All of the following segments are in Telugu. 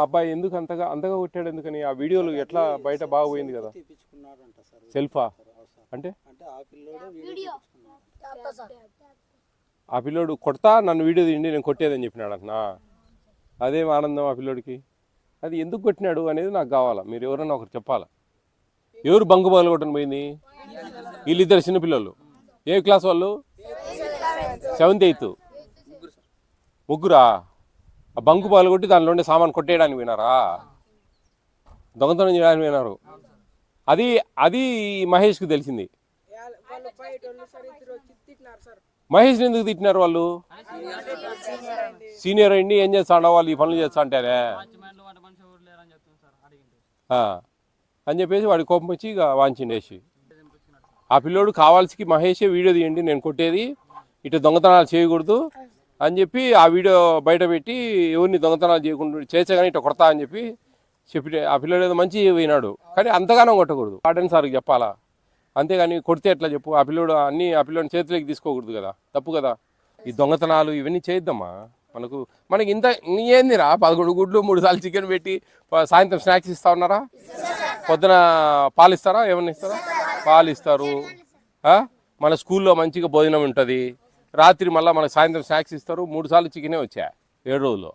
అబ్బాయి ఎందుకు అంతగా కొట్టాడు ఎందుకని? ఆ వీడియోలు ఎట్లా బయట బాగా పోయింది కదా. సెల్ఫా అంటే ఆ పిల్లోడు కొడతా నన్ను వీడియో తీయండి నేను కొట్టేదని చెప్పినాడు అంటున్నా. అదేం ఆనందం ఆ పిల్లోడికి? అది ఎందుకు కొట్టినాడు అనేది నాకు కావాలా. మీరు ఎవరన్నా ఒకరు చెప్పాలా. ఎవరు బంకు బాల్ కొట్టని పోయింది? వీళ్ళిద్దరు చిన్నపిల్లలు. ఏ క్లాస్ వాళ్ళు? 7th 8th. ముగ్గురా? ఆ బంకు బాల్ కొట్టి దానిలో ఉండే సామాన్ కొట్టేయడానికి పోయినారా? దొంగతనం చేయడానికి పోయినారు. అది మహేష్కి తెలిసింది. మహేష్ని ఎందుకు తిట్టినారు వాళ్ళు? సీనియర్ అయింది ఏం చేస్తాడో వాళ్ళు ఈ పనులు చేస్తా అంటారే అని చెప్పేసి వాడి కోపం వచ్చి ఇక వాంచిండేసి ఆ పిల్లోడు కావాల్సి మహేషే వీడియో తీయండి నేను కొట్టేది ఇటు దొంగతనాలు చేయకూడదు అని చెప్పి ఆ వీడియో బయట పెట్టి ఎవరిని దొంగతనాలు చేయకుండా చేసేగానే ఇట్లా కొడతా అని చెప్పి ఆ పిల్లోడు ఏదో మంచి పోయినాడు. కానీ అంతగానో కొట్టకూడదు. వార్డెన్ సార్కి చెప్పాలా. అంతేగాని కొడితే ఎట్లా చెప్పు? ఆ పిల్లోడిని చేతిలోకి తీసుకోకూడదు కదా, తప్పు కదా. ఈ దొంగతనాలు ఇవన్నీ చేద్దామా? మనకి ఇంత ఏందిరా 11 గుడ్లు 3 సార్లు చికెన్ పెట్టి సాయంత్రం స్నాక్స్ ఇస్తా ఉన్నారా? పొద్దున పాలు ఇస్తారా? ఏమన్నా ఇస్తారా? పాలు ఇస్తారు. మన స్కూల్లో మంచిగా భోజనం ఉంటుంది. రాత్రి మళ్ళీ మనకు సాయంత్రం స్నాక్స్ ఇస్తారు. 3 సార్లు చికెనే వచ్చా 7 రోజుల్లో.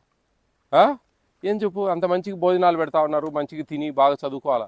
ఏం చెప్పు? అంత మంచిగా భోజనాలు పెడతా ఉన్నారు. మంచిగా తిని బాగా చదువుకోవాలా.